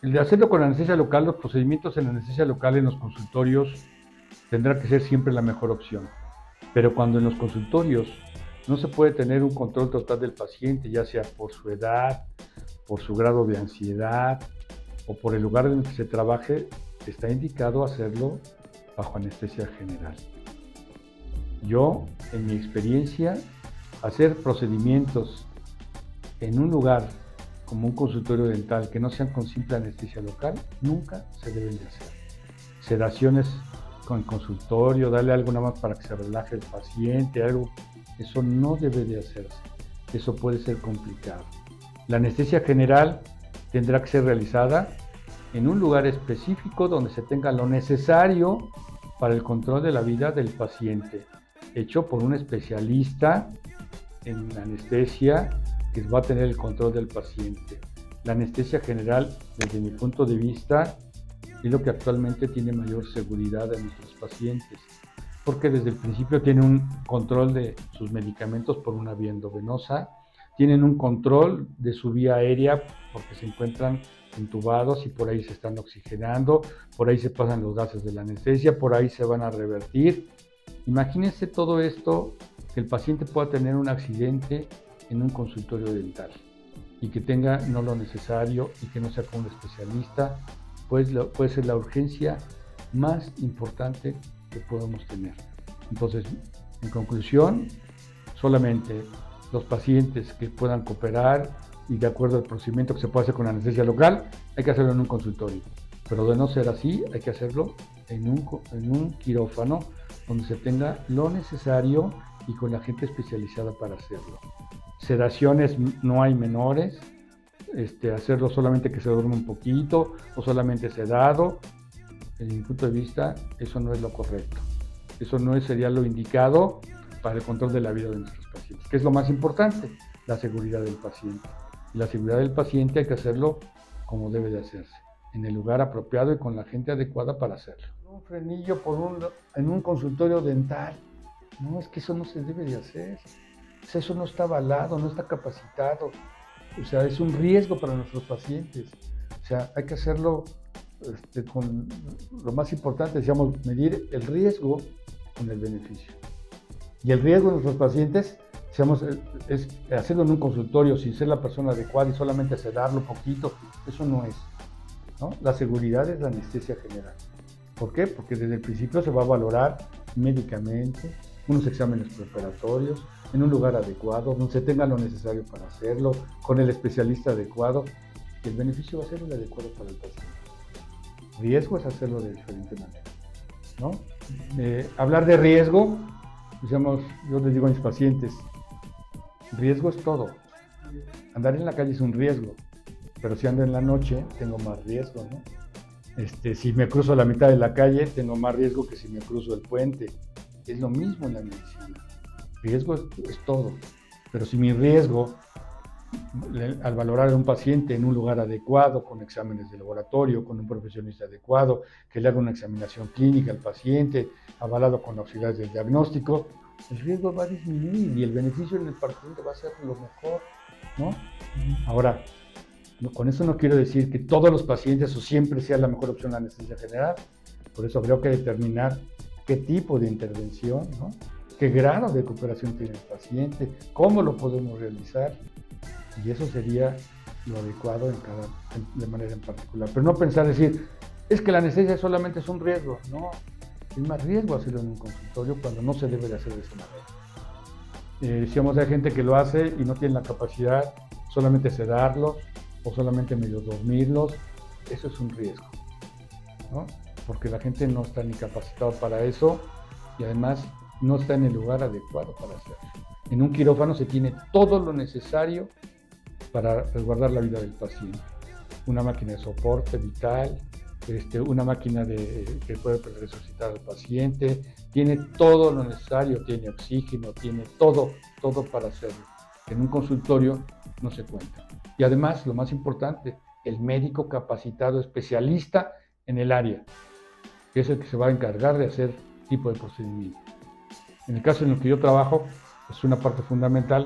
El de hacerlo con anestesia local, los procedimientos en anestesia local en los consultorios tendrá que ser siempre la mejor opción. Pero cuando en los consultorios no se puede tener un control total del paciente, ya sea por su edad, por su grado de ansiedad o por el lugar en el que se trabaje, está indicado hacerlo bajo anestesia general. Yo, en mi experiencia, hacer procedimientos en un lugar como un consultorio dental que no sean con simple anestesia local, nunca se deben de hacer. Sedaciones con consultorio, darle algo nada más para que se relaje el paciente, algo, eso no debe de hacerse. Eso puede ser complicado. La anestesia general tendrá que ser realizada en un lugar específico donde se tenga lo necesario para el control de la vida del paciente, hecho por un especialista en anestesia que va a tener el control del paciente. La anestesia general, desde mi punto de vista, es lo que actualmente tiene mayor seguridad a nuestros pacientes, porque desde el principio tiene un control de sus medicamentos por una vía endovenosa, tienen un control de su vía aérea porque se encuentran entubados y por ahí se están oxigenando, por ahí se pasan los gases de la anestesia, por ahí se van a revertir. Imagínense todo esto, que el paciente pueda tener un accidente en un consultorio dental y que tenga no lo necesario y que no sea con un especialista, pues puede ser la urgencia más importante que podemos tener. Entonces, en conclusión, solamente los pacientes que puedan cooperar y de acuerdo al procedimiento que se puede hacer con anestesia local, hay que hacerlo en un consultorio. Pero de no ser así, hay que hacerlo en un quirófano donde se tenga lo necesario y con la gente especializada para hacerlo. Sedaciones no hay menores, hacerlo solamente que se duerme un poquito o solamente sedado, desde mi punto de vista, eso no es lo correcto. Eso no sería lo indicado para el control de la vida de nuestros pacientes, que es lo más importante, la seguridad del paciente. Y la seguridad del paciente hay que hacerlo como debe de hacerse, en el lugar apropiado y con la gente adecuada para hacerlo. Un frenillo en un consultorio dental, no, es que eso no se debe de hacer. O sea, eso no está avalado, no está capacitado. O sea, es un riesgo para nuestros pacientes. O sea, hay que hacerlo con lo más importante, decíamos, medir el riesgo con el beneficio. Y el riesgo de nuestros pacientes, decíamos, es hacerlo en un consultorio sin ser la persona adecuada y solamente sedarlo poquito. Eso no es, ¿no? La seguridad es la anestesia general. ¿Por qué? Porque desde el principio se va a valorar médicamente, unos exámenes preparatorios, en un lugar adecuado, donde se tenga lo necesario para hacerlo, con el especialista adecuado, y el beneficio va a ser el adecuado para el paciente. Riesgo es hacerlo de diferente manera, ¿no? Hablar de riesgo, digamos, yo les digo a mis pacientes, riesgo es todo. Andar en la calle es un riesgo, pero si ando en la noche, tengo más riesgo, ¿no? Si me cruzo la mitad de la calle, tengo más riesgo que si me cruzo el puente. Es lo mismo en la medicina. Riesgo es todo. Pero si mi riesgo, al valorar a un paciente en un lugar adecuado, con exámenes de laboratorio, con un profesionista adecuado, que le haga una examinación clínica al paciente, avalado con auxiliares del diagnóstico, el riesgo va a disminuir y el beneficio en el paciente va a ser lo mejor, ¿no? Ahora, con eso no quiero decir que todos los pacientes o siempre sea la mejor opción la anestesia general. Por eso habría que determinar qué tipo de intervención, ¿no? Qué grado de recuperación tiene el paciente, cómo lo podemos realizar. Y eso sería lo adecuado de manera en particular. Pero no pensar decir, es que la anestesia solamente es un riesgo. No, es más riesgo hacerlo en un consultorio cuando no se debe de hacer de esa manera. Decíamos, hay gente que lo hace y no tiene la capacidad solamente sedarlos o solamente medio dormirlos. Eso es un riesgo, ¿no? Porque la gente no está ni capacitada para eso y además no está en el lugar adecuado para hacerlo. En un quirófano se tiene todo lo necesario para resguardar la vida del paciente. Una máquina de soporte vital, una máquina que puede resucitar al paciente, tiene todo lo necesario, tiene oxígeno, tiene todo para hacerlo. En un consultorio no se cuenta. Y además, lo más importante, el médico capacitado, especialista en el área, que es el que se va a encargar de hacer tipo de procedimiento. En el caso en el que yo trabajo, es una parte fundamental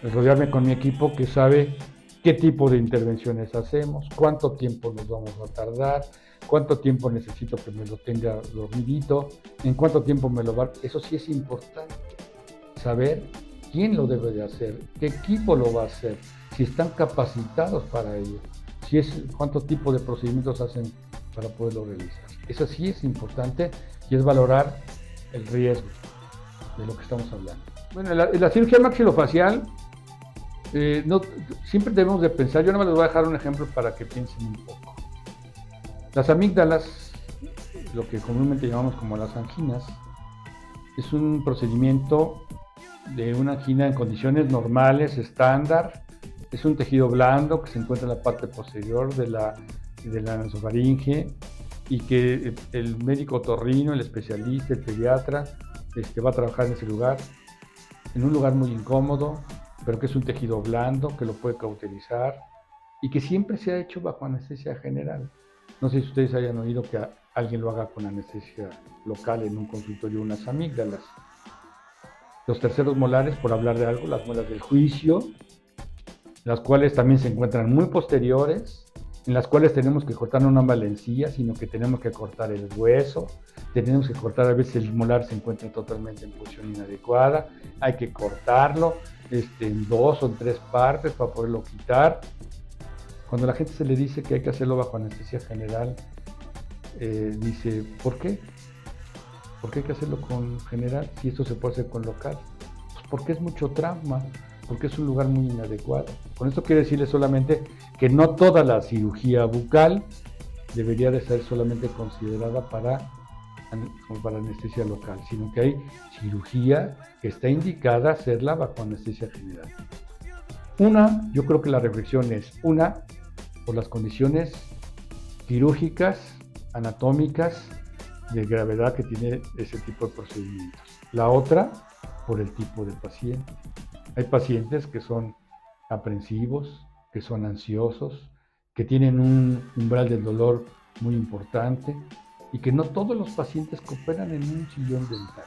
el rodearme con mi equipo que sabe qué tipo de intervenciones hacemos, cuánto tiempo nos vamos a tardar, cuánto tiempo necesito que me lo tenga dormidito, en cuánto tiempo me lo va. Eso sí es importante, saber quién lo debe de hacer, qué equipo lo va a hacer, si están capacitados para ello, si es, cuánto tipo de procedimientos hacen para poderlo realizar. Eso sí es importante y es valorar el riesgo de lo que estamos hablando. Bueno, la cirugía maxilofacial, no, siempre debemos de pensar, yo nada más les voy a dejar un ejemplo para que piensen un poco. Las amígdalas, lo que comúnmente llamamos como las anginas, es un procedimiento de una angina en condiciones normales, estándar. Es un tejido blando que se encuentra en la parte posterior de la nasofaringe y que el médico otorrino, el especialista, el pediatra, va a trabajar en ese lugar, en un lugar muy incómodo, pero que es un tejido blando, que lo puede cauterizar y que siempre se ha hecho bajo anestesia general. No sé si ustedes hayan oído que alguien lo haga con anestesia local en un consultorio, unas amígdalas. Los terceros molares, por hablar de algo, las muelas del juicio, las cuales también se encuentran muy posteriores, en las cuales tenemos que cortar no nada más la encía, sino que tenemos que cortar el hueso, tenemos que cortar, a veces el molar se encuentra totalmente en posición inadecuada, hay que cortarlo en 2 o en 3 partes para poderlo quitar. Cuando a la gente se le dice que hay que hacerlo bajo anestesia general, dice, ¿por qué? ¿Por qué hay que hacerlo con general si esto se puede hacer con local? Pues porque es mucho trauma, porque es un lugar muy inadecuado. Con esto quiero decirles solamente que no toda la cirugía bucal debería de ser solamente considerada para anestesia local, sino que hay cirugía que está indicada hacerla bajo anestesia general. Yo creo que la reflexión es, por las condiciones quirúrgicas, anatómicas, de gravedad que tiene ese tipo de procedimientos. La otra, por el tipo de paciente. Hay pacientes que son aprensivos, que son ansiosos, que tienen un umbral del dolor muy importante y que no todos los pacientes cooperan en un sillón dental.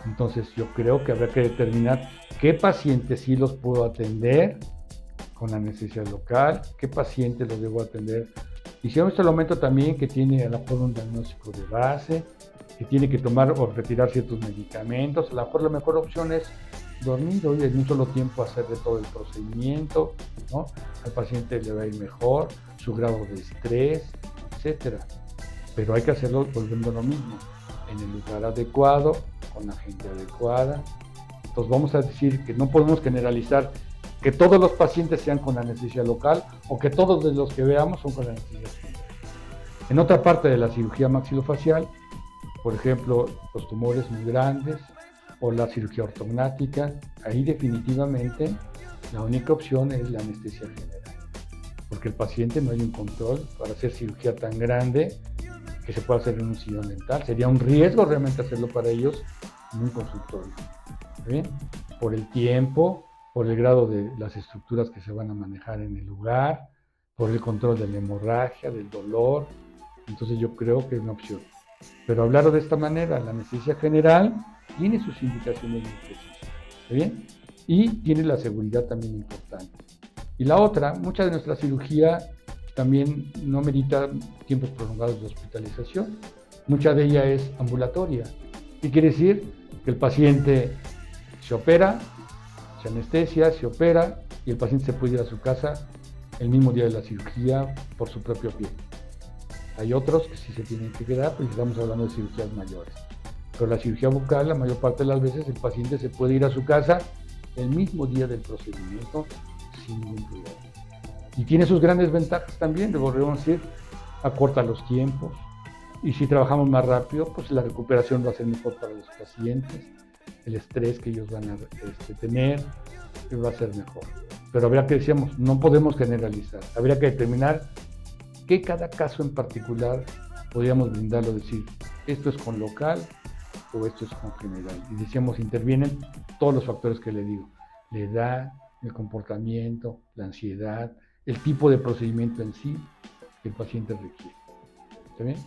Entonces yo creo que habrá que determinar qué pacientes sí los puedo atender con anestesia local, qué pacientes los debo atender. Y si hemos visto el aumento también que tiene a lo mejor un diagnóstico de base, que tiene que tomar o retirar ciertos medicamentos, a lo mejor la mejor opción es dormir hoy en un solo tiempo hacer de todo el procedimiento, ¿no? Al paciente le va a ir mejor, su grado de estrés, etcétera. Pero hay que hacerlo volviendo a lo mismo, en el lugar adecuado, con la gente adecuada. Entonces vamos a decir que no podemos generalizar que todos los pacientes sean con anestesia local o que todos de los que veamos son con anestesia general. En otra parte de la cirugía maxilofacial, por ejemplo, los tumores muy grandes o la cirugía ortognática, ahí definitivamente la única opción es la anestesia general, porque el paciente no hay un control para hacer cirugía tan grande que se pueda hacer en un sillón dental. Sería un riesgo realmente hacerlo para ellos en un consultorio. ¿Bien? Por el tiempo, por el grado de las estructuras que se van a manejar en el lugar, por el control de la hemorragia, del dolor. Entonces yo creo que es una opción. Pero hablarlo de esta manera, la anestesia general tiene sus indicaciones muy precisas. ¿Está bien? Y tiene la seguridad también importante. Y la otra, mucha de nuestra cirugía también no merita tiempos prolongados de hospitalización. Mucha de ella es ambulatoria. ¿Qué quiere decir? Que el paciente se opera, se anestesia, se opera y el paciente se puede ir a su casa el mismo día de la cirugía por su propio pie. Hay otros que sí se tienen que quedar, porque estamos hablando de cirugías mayores. Pero la cirugía bucal, la mayor parte de las veces, el paciente se puede ir a su casa el mismo día del procedimiento sin ningún problema. Y tiene sus grandes ventajas también, debemos decir, acorta los tiempos. Y si trabajamos más rápido, pues la recuperación va a ser mejor para los pacientes. El estrés que ellos van a tener va a ser mejor. Pero habría que, decíamos, no podemos generalizar. Habría que determinar qué cada caso en particular podríamos brindarlo, decir, esto es con local o esto es con general. Y decíamos, intervienen todos los factores que le digo. La edad, el comportamiento, la ansiedad, el tipo de procedimiento en sí que el paciente requiere. ¿Está bien?